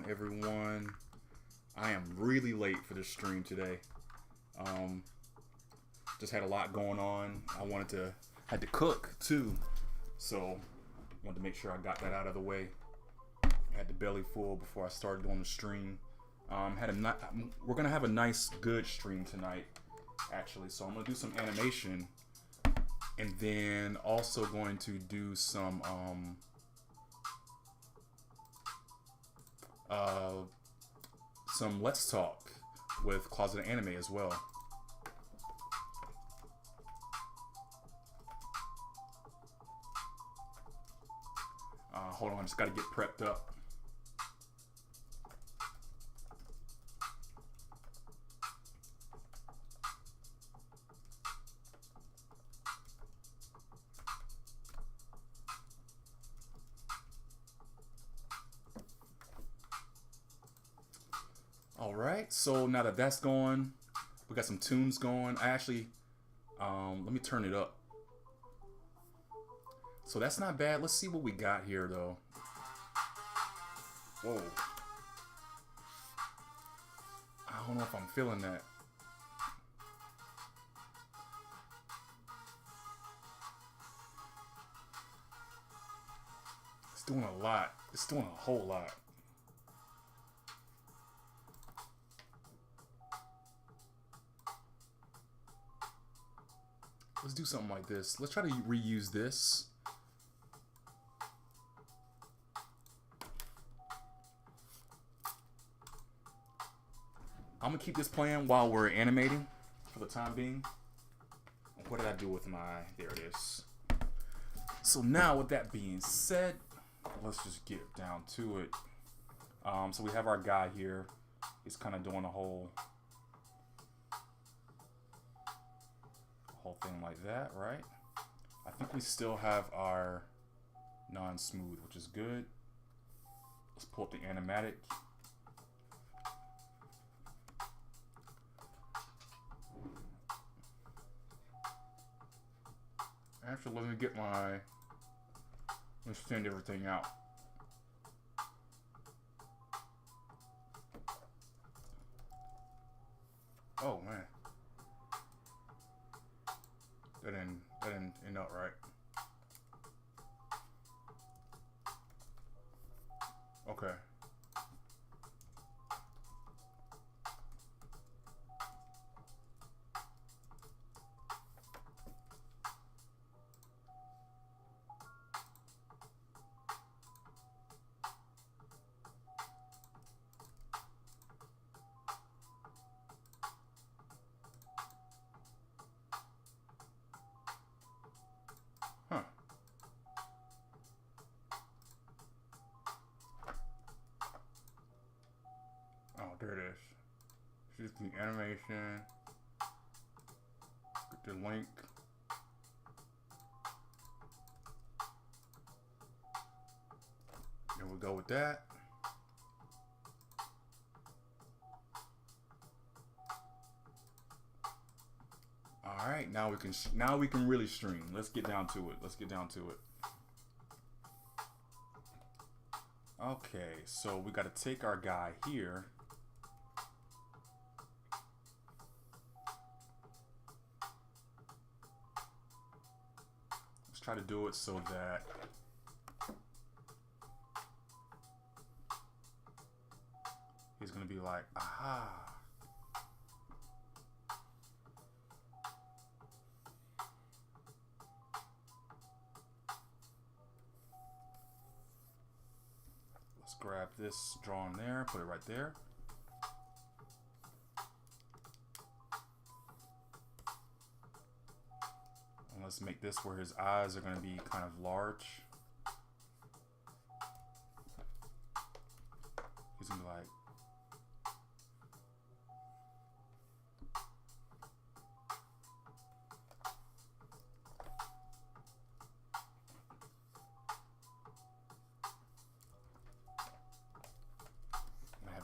everyone. I am really late for this stream today. Just had a lot going on. Had to cook too, so wanted to make sure I got that out of the way. I had the belly full before I started doing the stream. We're gonna have a nice, good stream tonight, actually. So I'm gonna do some animation, and then also going to do some Let's Talk with Closet Anime as well. Hold on, I just gotta get prepped up. Alright, so now that that's going, we got some tunes going. I actually, let me turn it up. So that's not bad. Let's see what we got here, though. Whoa. I don't know if I'm feeling that. It's doing a lot. It's doing a whole lot. Let's do something like this. Let's try to reuse this. I'm gonna keep this playing while we're animating for the time being. What did I do with my... There it is. So now with that being said, let's just get down to it. So we have our guy here. He's kind of doing a whole thing like that, right? I think we still have our non-smooth, which is good. Let's pull up the animatic. Actually, let me get let's send everything out. Oh man. That didn't end up right. Okay. Huh. Oh, there it is. This is the animation. Get the link. There we go with that. All right, now we can really stream. Let's get down to it. Okay, so we got to take our guy here. Let's try to do it so that he's gonna be like, aha. Grab this drawn there, put it right there. And let's make this where his eyes are going to be kind of large. He's going to be like,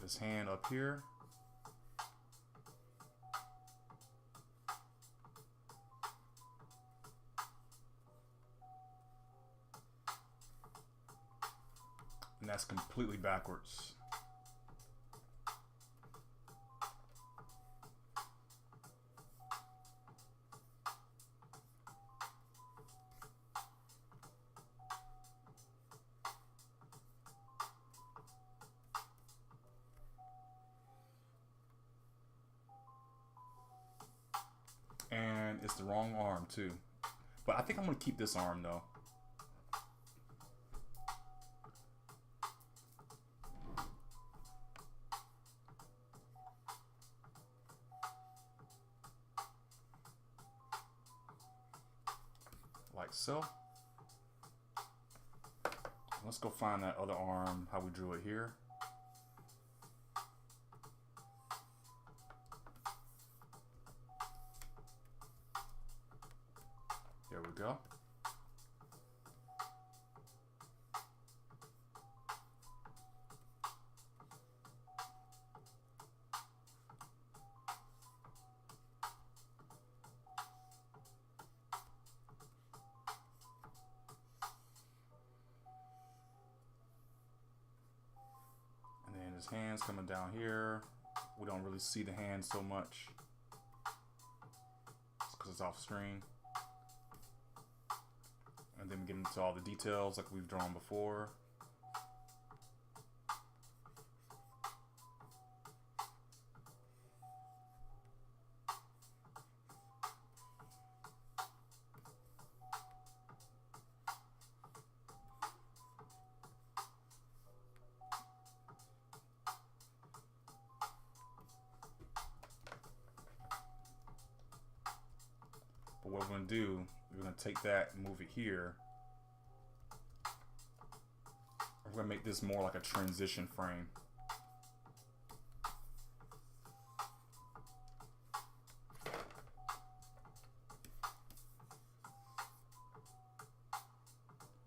his hand up here. And that's completely backwards. wrong arm too. But I think I'm gonna keep this arm though. Like so. Let's go find that other arm, how we drew it here. There we go. His hands coming down here. We don't really see the hands so much. It's because it's off screen. And then we get into all the details like we've drawn before. But what we're going to do, we're going to take that and move it here. We're going to make this more like a transition frame.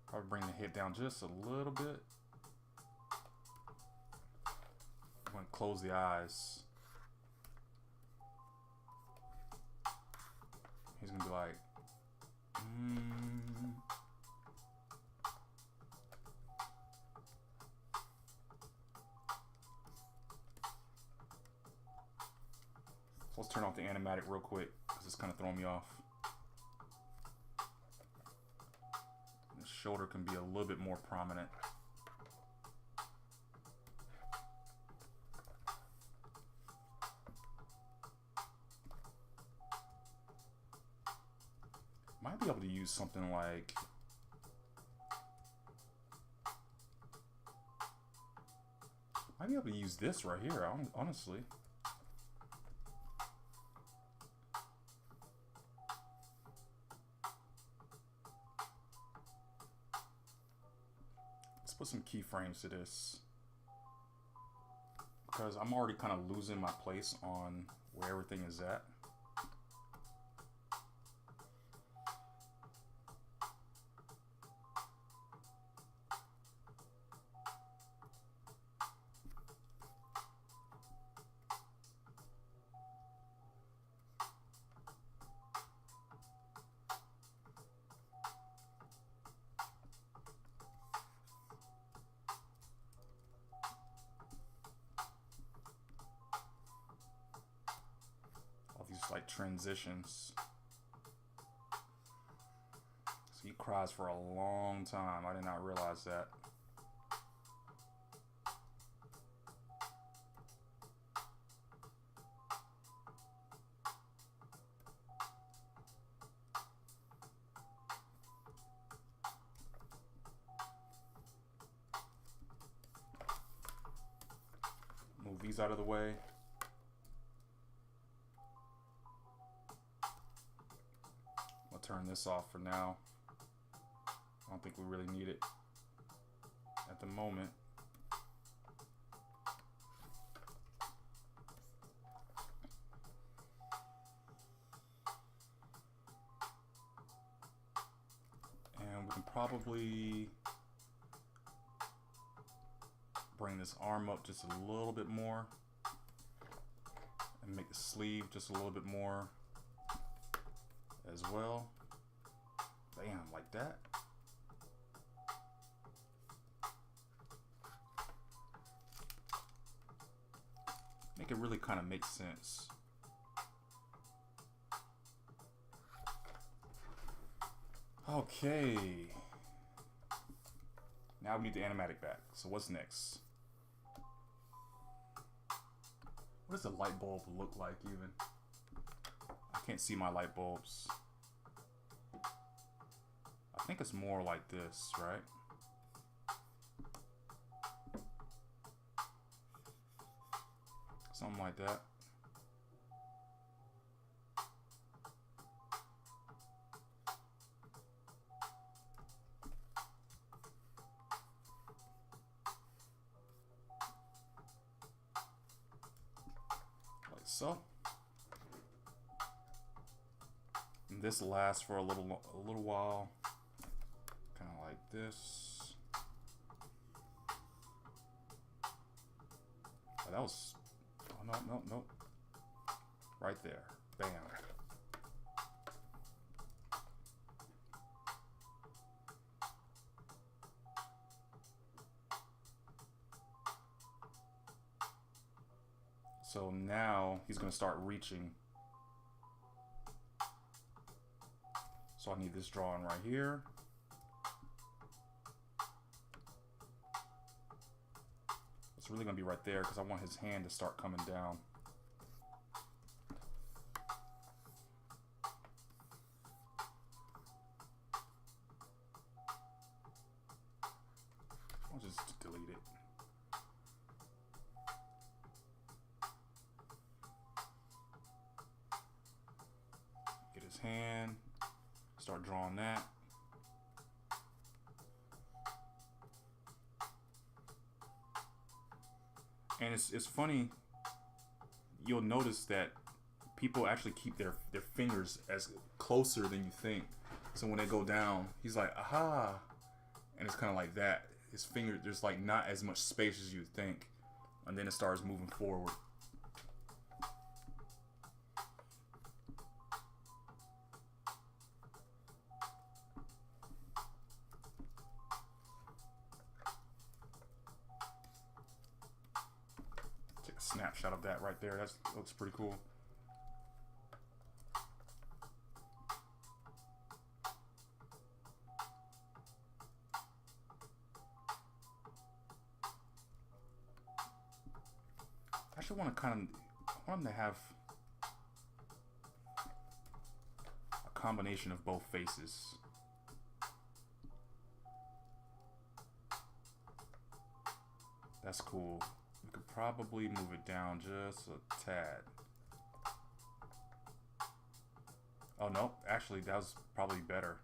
Probably bring the head down just a little bit. I'm going to close the eyes. He's gonna be like, So let's turn off the animatic real quick because it's kind of throwing me off. The shoulder can be a little bit more prominent. Might be able to use something like might be able to use this right here, honestly. Let's put some keyframes to this because I'm already kind of losing my place on where everything is at. Like transitions. So he cries for a long time. I did not realize that. Move these out of the way. Turn this off for now. I don't think we really need it at the moment. And we can probably bring this arm up just a little bit more and make the sleeve just a little bit more as well. Bam, like that. Make it really kind of make sense. Okay. Now we need the animatic back. So what's next? What does the light bulb look like even? I can't see my light bulbs. I think it's more like this, right? Something like that. Like so. And this lasts for a little while. Kind of like this. Oh, that was, oh, no. Right there. Bam. So now he's going to start reaching. So I need this drawing right here. It's really going to be right there because I want his hand to start coming down. I'll just delete it. Get his hand. Start drawing that. And it's funny, you'll notice that people actually keep their fingers as closer than you think. So when they go down, he's like, aha. And it's kind of like that. His finger, there's like not as much space as you think. And then it starts moving forward. Take a snapshot of that right there. That looks pretty cool. I actually want to I want them to have a combination of both faces. That's cool. We could probably move it down just a tad. Oh no, actually that was probably better.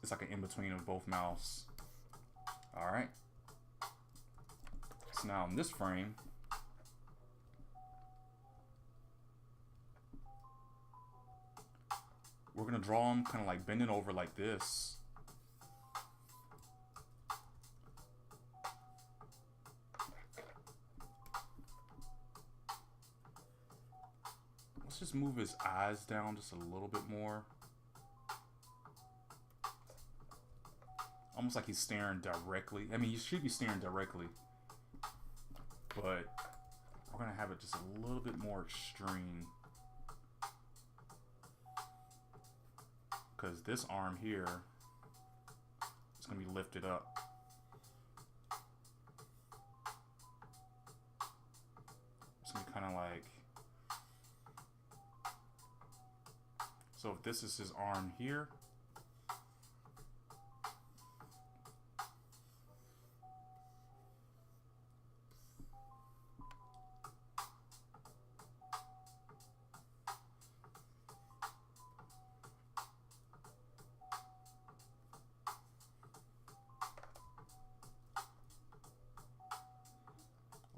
It's like an in-between of both mouths. Alright. So now in this frame, we're gonna draw him kind of like bending over like this. Let's just move his eyes down just a little bit more. Almost like he's staring directly. I mean, you should be staring directly, but we're gonna have it just a little bit more extreme. Because this arm here is going to be lifted up. It's going to be kind of like... So if this is his arm here,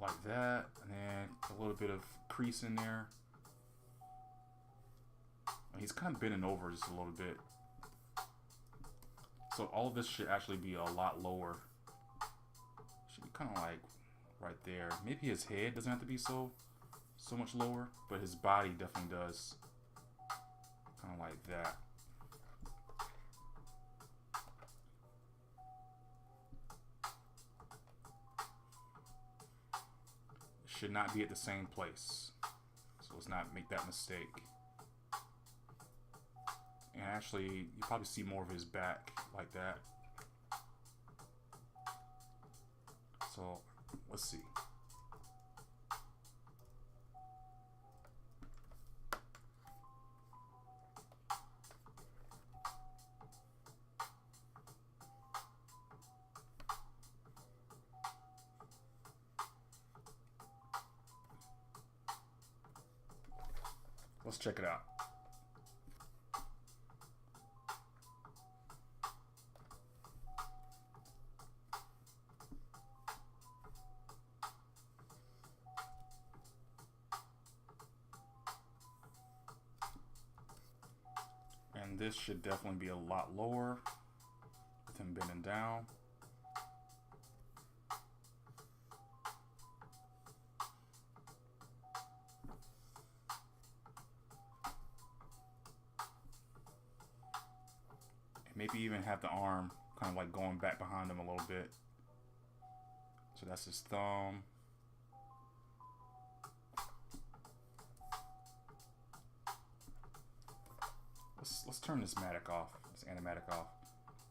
like that, and then a little bit of crease in there. He's kind of bending over just a little bit. So all of this should actually be a lot lower. Should be kind of like right there. Maybe his head doesn't have to be so much lower, but his body definitely does. Kind of like that. Should not be at the same place, so let's not make that mistake. And actually, you probably see more of his back like that. So let's see. Let's check it out. And this should definitely be a lot lower with him bending down. And maybe even have the arm kind of like going back behind him a little bit. So that's his thumb. Let's turn this matic off, this animatic off.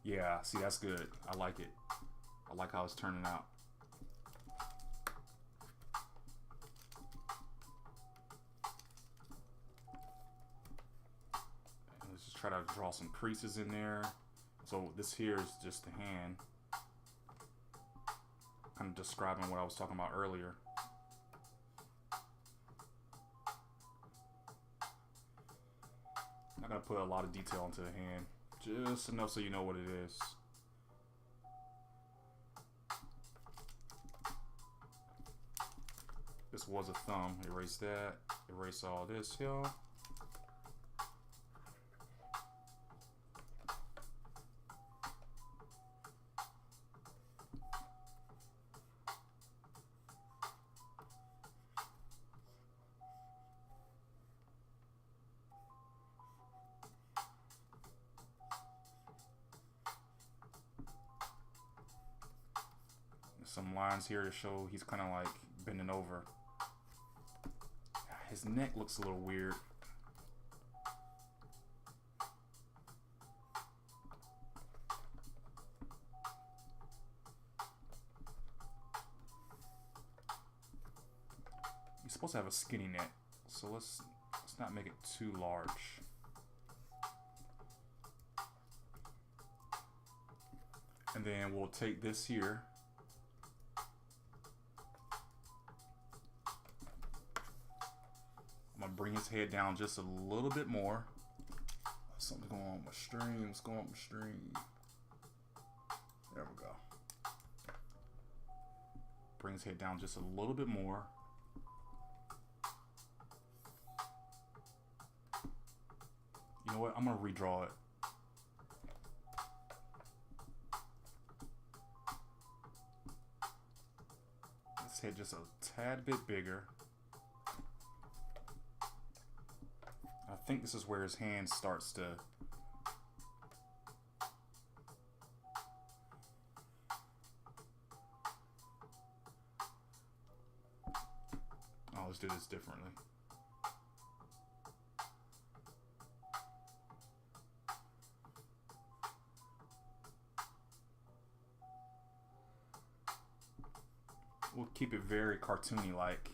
Yeah, see, that's good. I like it. I like how it's turning out. And let's just try to draw some creases in there. So this here is just the hand. Kind of describing what I was talking about earlier. I'm not gonna put a lot of detail into the hand, just enough so you know what it is. This was a thumb. Erase that. Erase all this here. Some lines here to show he's kind of like bending over. His neck looks a little weird. He's supposed to have a skinny neck, so let's not make it too large. And then we'll take this here. I'm gonna bring his head down just a little bit more. Something's going on with my stream. What's going on with my stream? There we go. Bring his head down just a little bit more. You know what? I'm gonna redraw it. His head just a tad bit bigger. I think this is where his hand starts to let's do this differently. We'll keep it very cartoony like.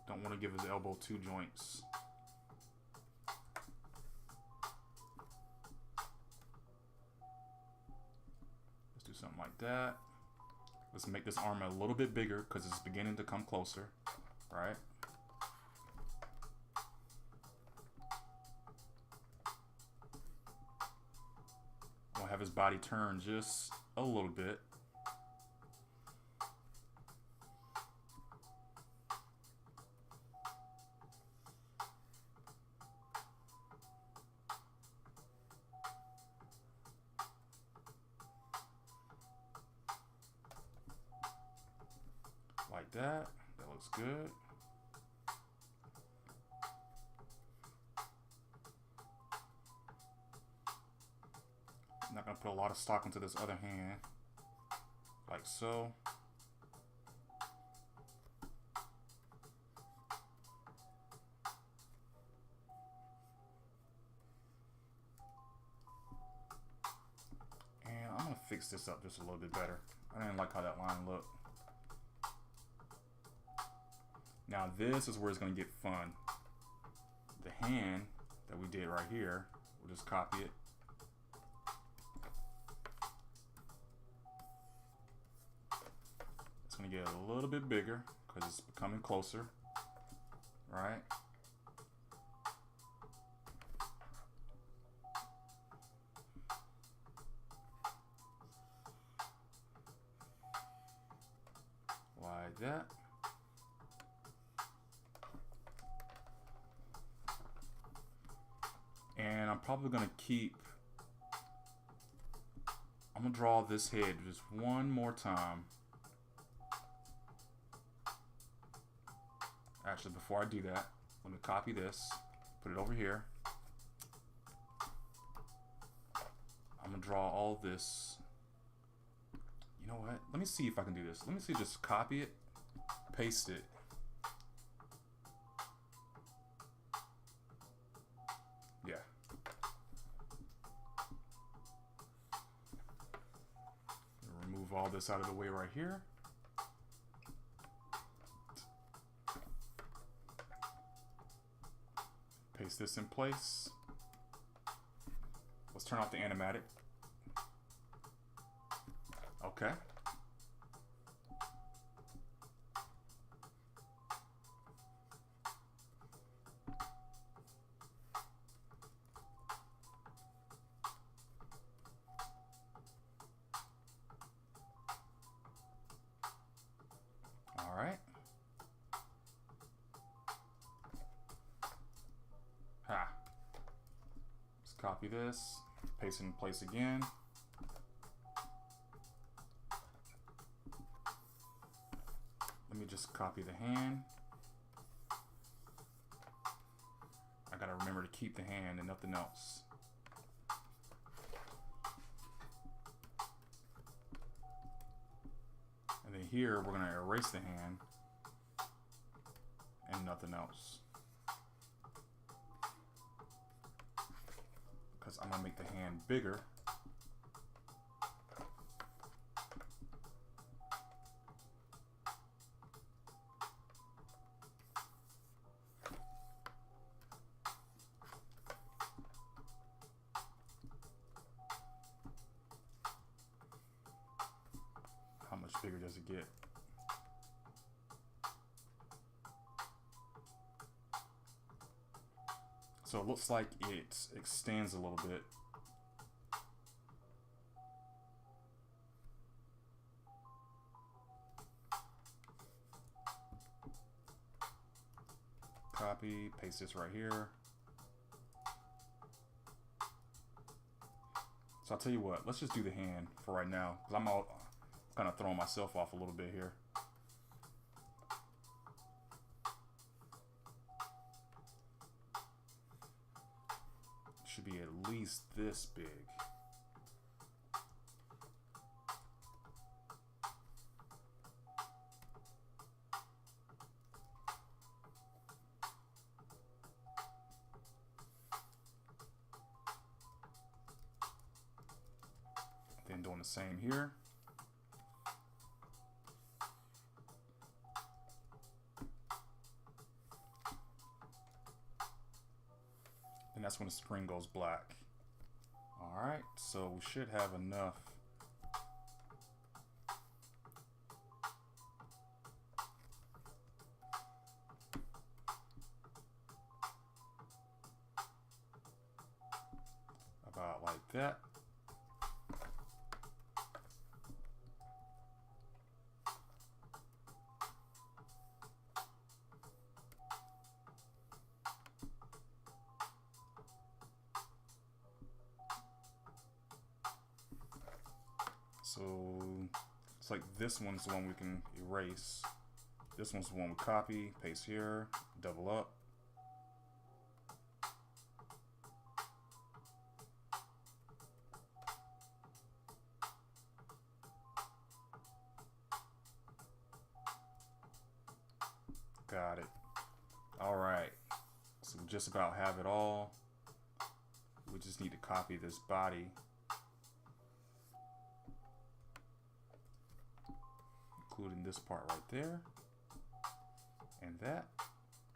Don't want to give his elbow two joints. Let's do something like that. Let's make this arm a little bit bigger because it's beginning to come closer, right? We'll have his body turn just a little bit. Like that. That looks good. I'm not going to put a lot of stock into this other hand. Like so. And I'm going to fix this up just a little bit better. I didn't like how that line looked. Now this is where it's going to get fun. The hand that we did right here, we'll just copy it. gonna get a little bit bigger because it's becoming closer, right? Like that. And I'm probably gonna I'm gonna draw this head just one more time. Actually, before I do that, let me copy this, put it over here. I'm gonna draw all this. You know what? Let me see if I can do this. Let me see, just copy it, paste it. Yeah. Remove all this out of the way right here. Paste this in place. Let's turn off the animatic. Okay. All right. Let's copy this, paste it in place again. Let me just copy the hand. I gotta remember to keep the hand and nothing else. And then here we're gonna erase the hand and nothing else. Because I'm gonna make the hand bigger. How much bigger does it get? So it looks like it extends a little bit. Copy, paste this right here. So I'll tell you what, let's just do the hand for right now, because I'm kind of throwing myself off a little bit here. Should be at least this big. Then doing the same here. And that's when the screen goes black. All right, so we should have enough. About like that. So it's like this one's the one we can erase. This one's the one we copy, paste here, double up. Got it. All right. So we just about have it all. We just need to copy this body. Including this part right there, and that,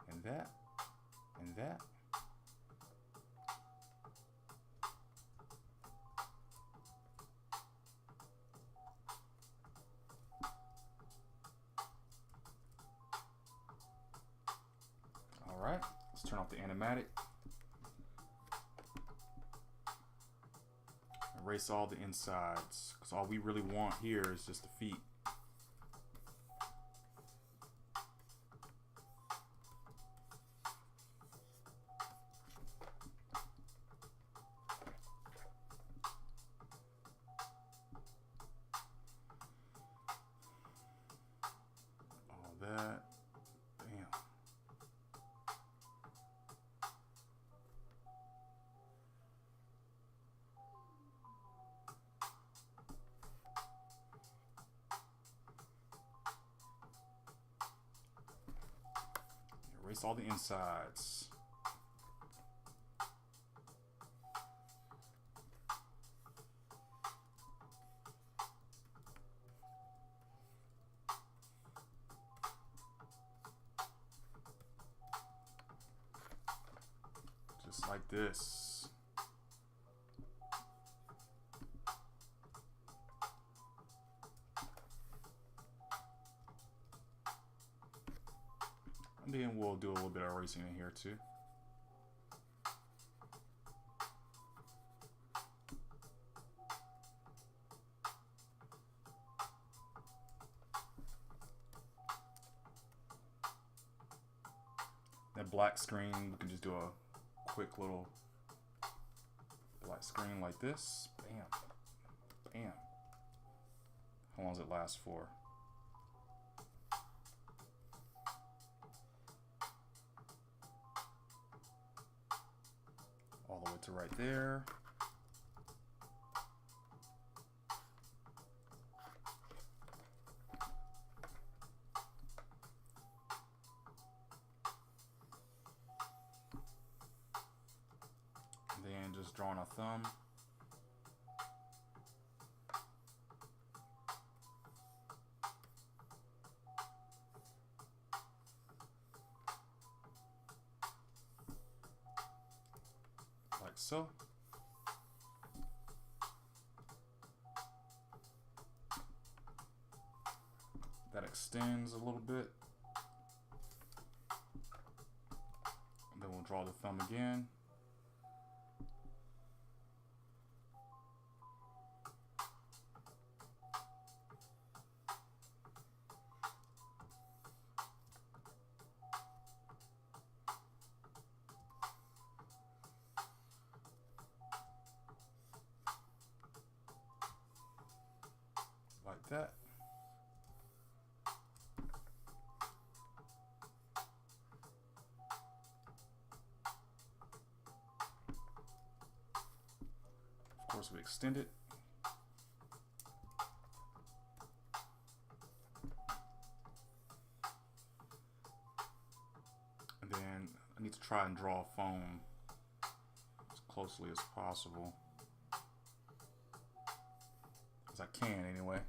and that, and that. out the animatic. Erase all the insides, because all we really want here is just the feet. All that. Bam. Erase all the insides. Just like this. And then we'll do a little bit of erasing in here too. That black screen, we can just do a quick little black screen like this. Bam. Bam. How long does it last for? All the way to right there. And then just drawing a thumb. Like so. That extends a little bit. And then we'll draw the thumb again. Like that. Of course, we extend it. And then I need to try and draw foam as closely as possible. As I can, anyway.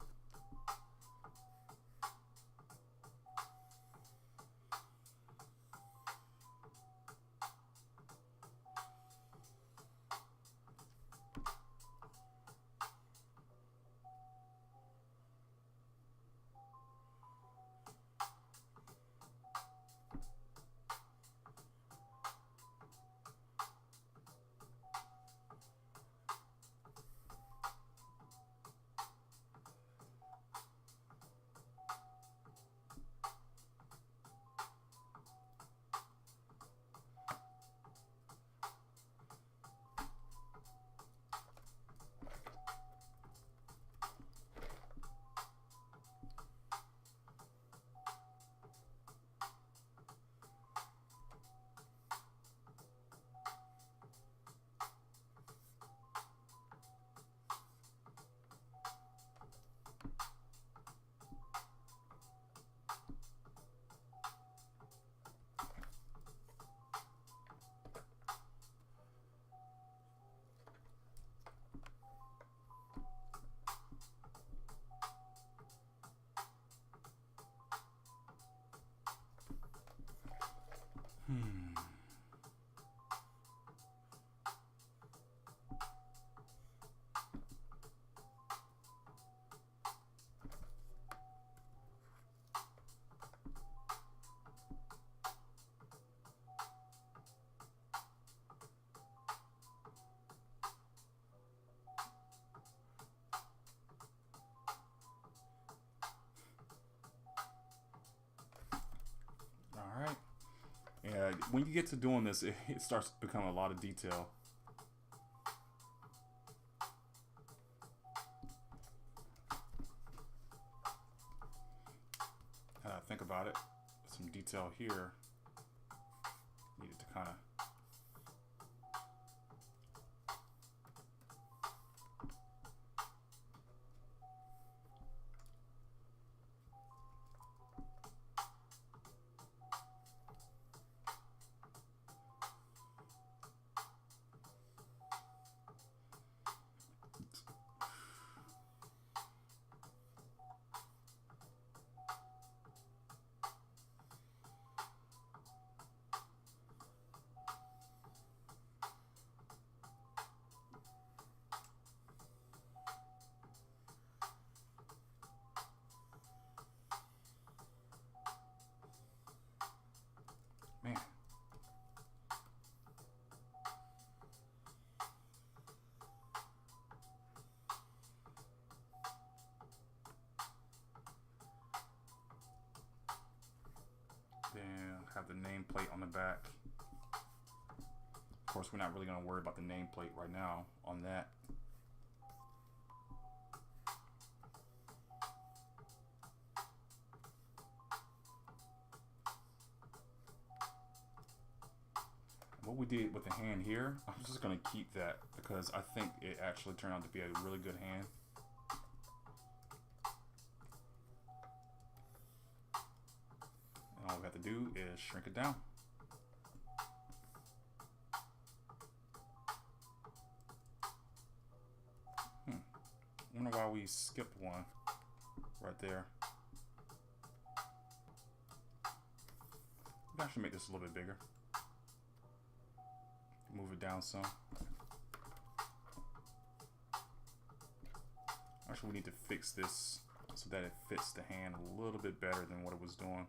when you get to doing this, it starts to become a lot of detail. Think about it, some detail here needed to kind of man. Then have the nameplate on the back. Of course, we're not really going to worry about the nameplate right now on that. What we did with the hand here, I'm just going to keep that because I think it actually turned out to be a really good hand. And all we have to do is shrink it down. I wonder why we skipped one right there. Maybe I should make this a little bit bigger. Move it down some. Actually, we need to fix this so that it fits the hand a little bit better than what it was doing.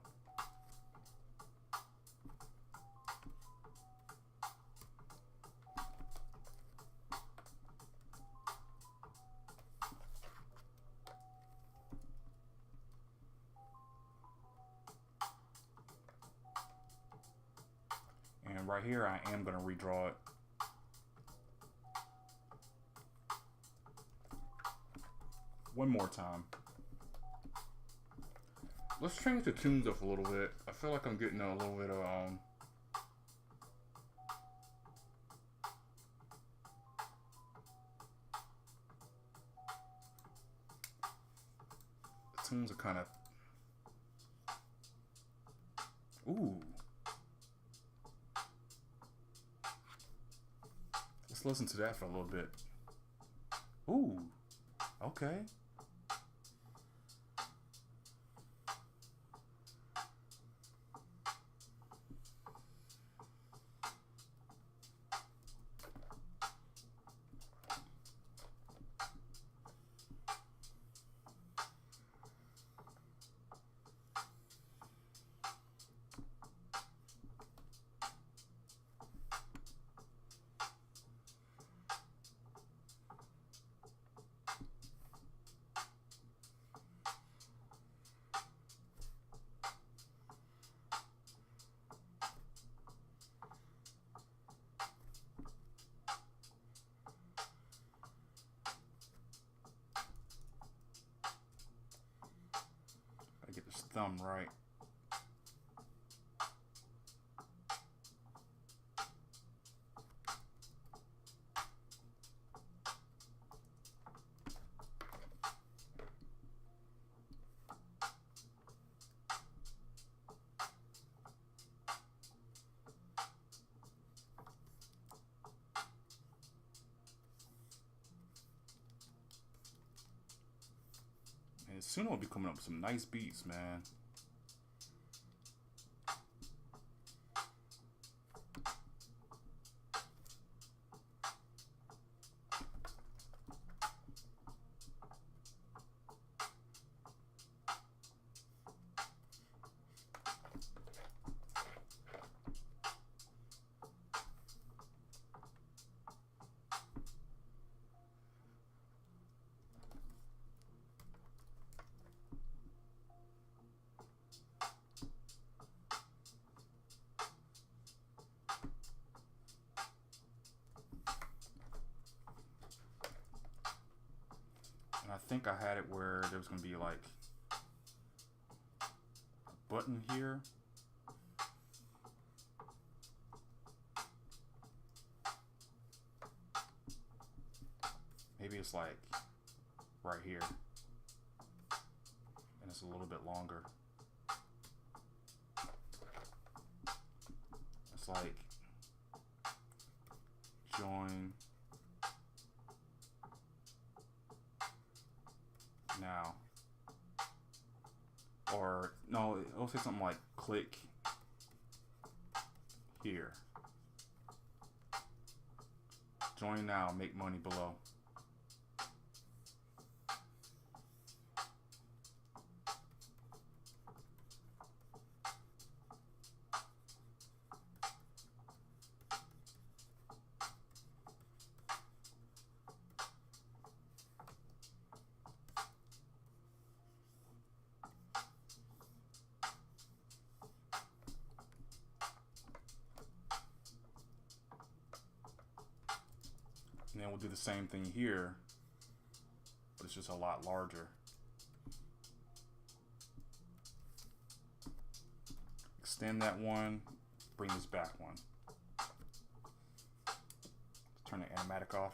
And right here, I am going to redraw it. One more time. Let's change the tunes up a little bit. I feel like I'm getting a little bit of the tunes are kind of ooh. Let's listen to that for a little bit. Ooh, okay. Get this thumb right. And soon I'll be coming up with some nice beats, man. think I had it where there was going to be like a button here. Maybe it's like right here, and it's a little bit longer. It's like join now, or no, it'll say something like click here, join now, make money below. And then we'll do the same thing here, but it's just a lot larger. Extend that one, bring this back one. Turn the animatic off.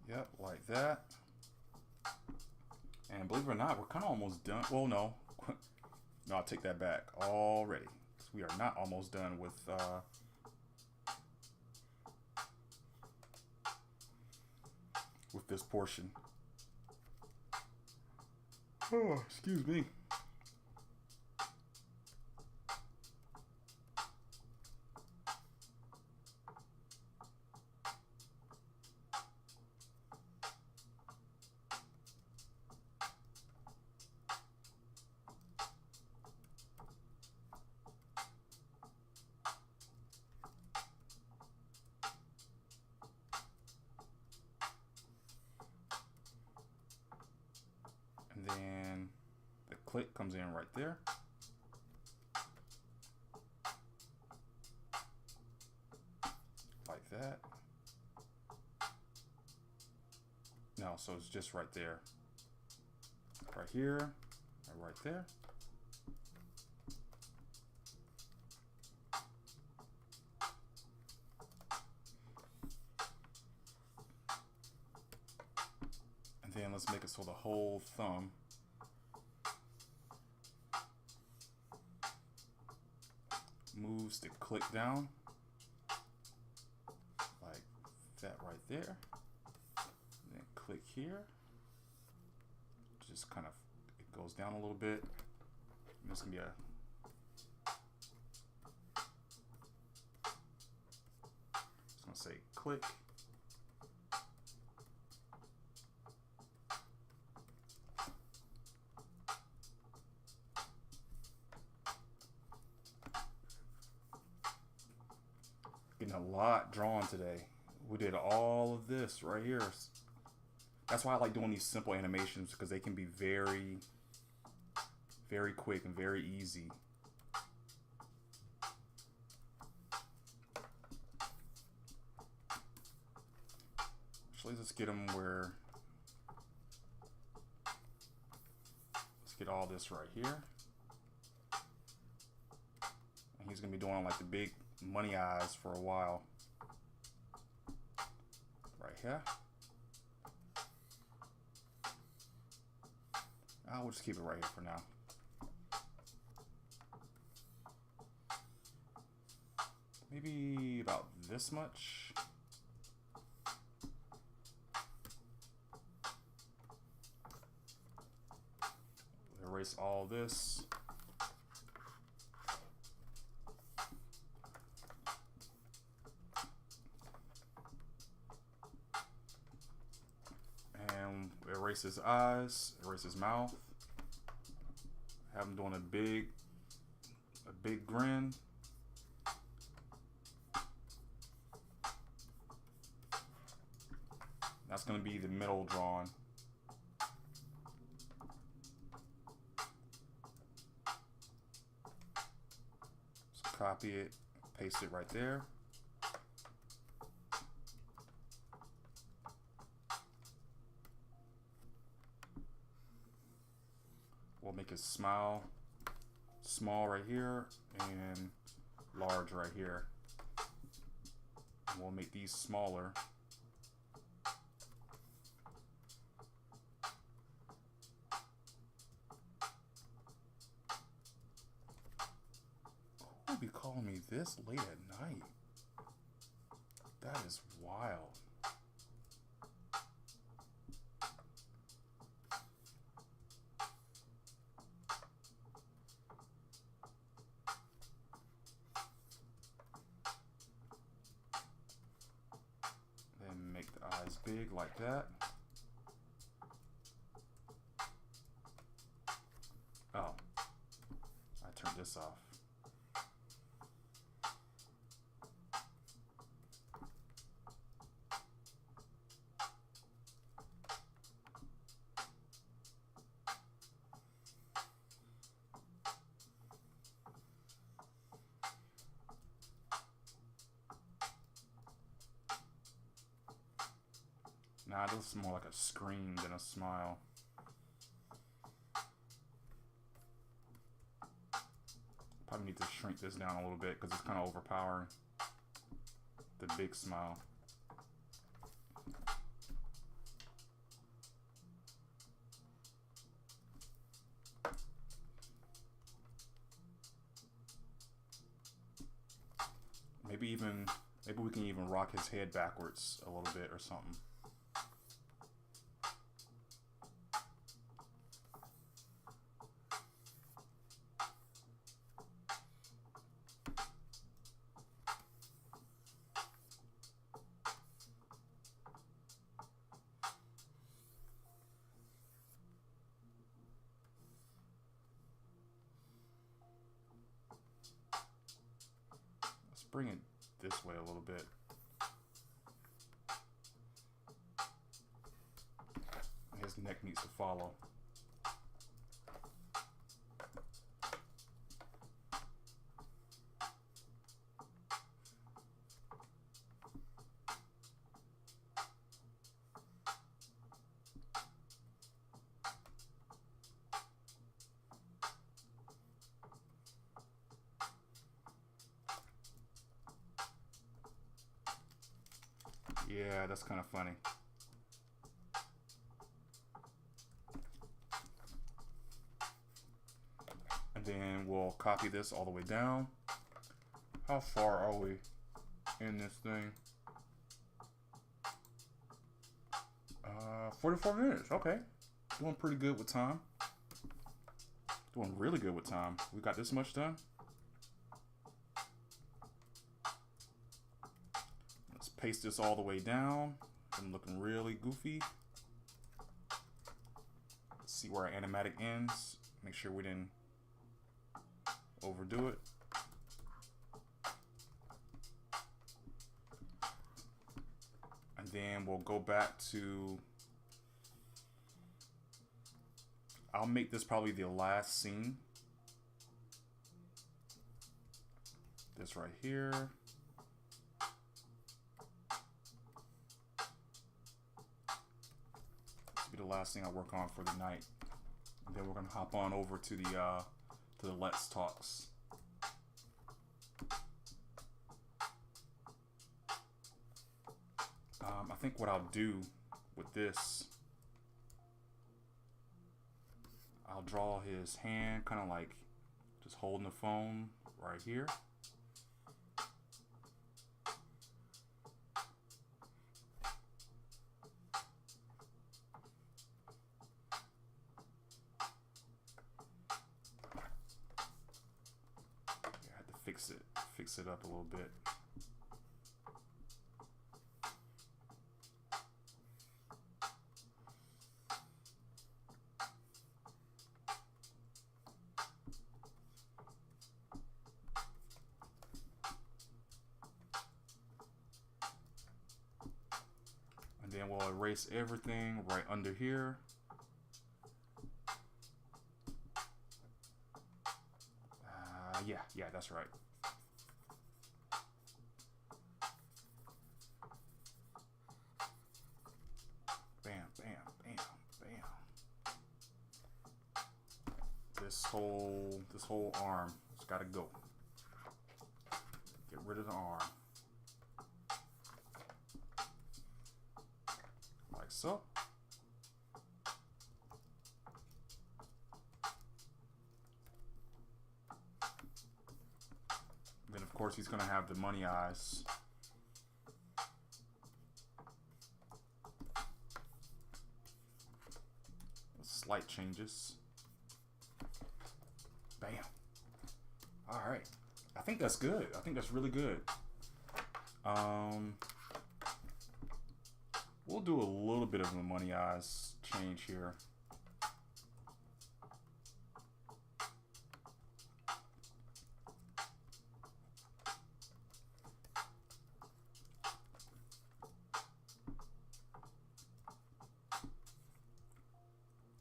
Yep, like that. And believe it or not, we're kind of almost done. Well, no. No, I'll take that back already. We are not almost done with this portion. Oh, excuse me. And then the click comes in right there. Like that. No, so it's just right there. Right here, and right there. And then let's make it so the whole thumb moves to click down like that right there. And then click here. Just kind of, it goes down a little bit. And this can be a just gonna say click. Getting a lot drawn today. We did all of this right here. That's why I like doing these simple animations, because they can be very, very quick and very easy. Actually, let's get them where, let's get all this right here. And he's gonna be doing like the big money eyes for a while. Right here. We'll just keep it right here for now. Maybe about this much. erase all this. And erase his eyes, erase his mouth. Have him doing a big grin. That's going to be the middle drawn. Just copy it, paste it right there. We'll make his smile small right here and large right here. And we'll make these smaller. Who would be calling me this late at night? That is wild. Then make the eyes big like that. Oh, I turned this off. Nah, this is more like a scream than a smile. Probably need to shrink this down a little bit because it's kind of overpowering. The big smile. Maybe we can even rock his head backwards a little bit or something. Bring it this way a little bit. His neck needs to follow. Yeah, that's kind of funny. And then we'll copy this all the way down. How far are we in this thing? 44 minutes. Okay. Doing pretty good with time. Doing really good with time. We got this much done. Paste this all the way down. I'm looking really goofy. Let's see where our animatic ends. Make sure we didn't overdo it. And then we'll go back to, I'll make this probably the last scene. This right here. The last thing I work on for the night, and then we're gonna hop on over to the Let's Talks. I think what I'll do with this, I'll draw his hand kind of like just holding the phone right here. mix it up a little bit. And then we'll erase everything right under here. Yeah, that's right. Bam, bam, bam, bam. This whole arm has got to go. Get rid of the arm. Like so. Then of course he's gonna have the money eyes. Slight changes. Bam. All right. I think that's good. I think that's really good. We'll do a little bit of a money eyes change here.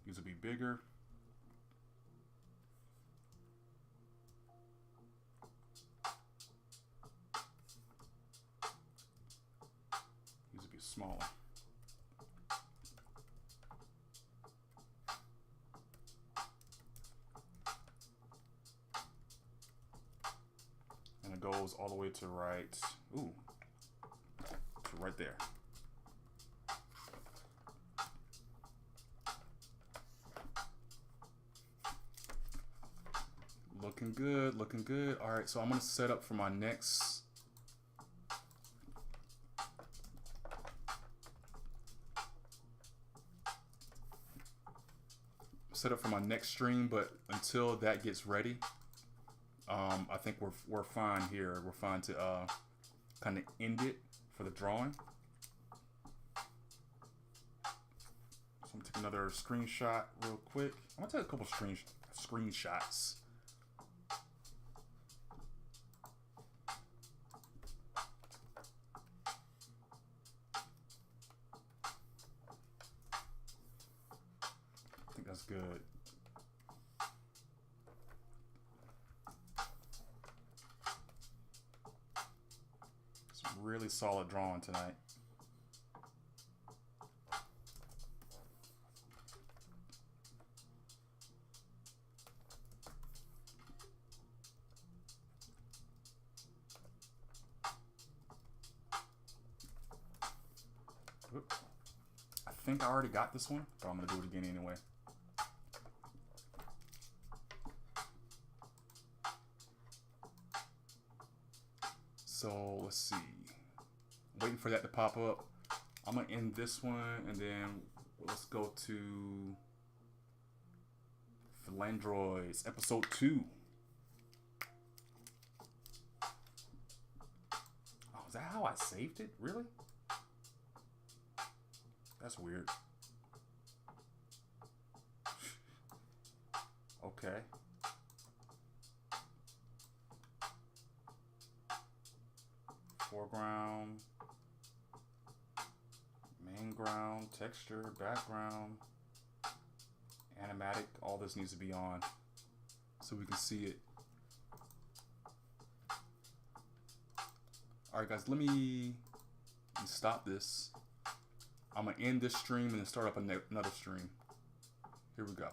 These will be bigger. These will be smaller. And it goes all the way to right. Ooh. To right there. Looking good, looking good. All right, so I'm gonna set up for my next. Set up for my next stream, but until that gets ready, I think we're fine here. We're fine to kind of end it for the drawing. So I'm gonna take another screenshot real quick. I'm gonna take a couple screenshots. I think that's good. Some really solid drawing tonight. I think I already got this one, but I'm gonna do it again anyway. So let's see. Waiting for that to pop up. I'm gonna end this one and then let's go to Philandroids, episode 2. Oh, is that how I saved it? Really? That's weird. Okay. Foreground, main ground, texture, background, animatic. All this needs to be on so we can see it. All right, guys, let me stop this. I'm gonna end this stream and then start up another stream. Here we go.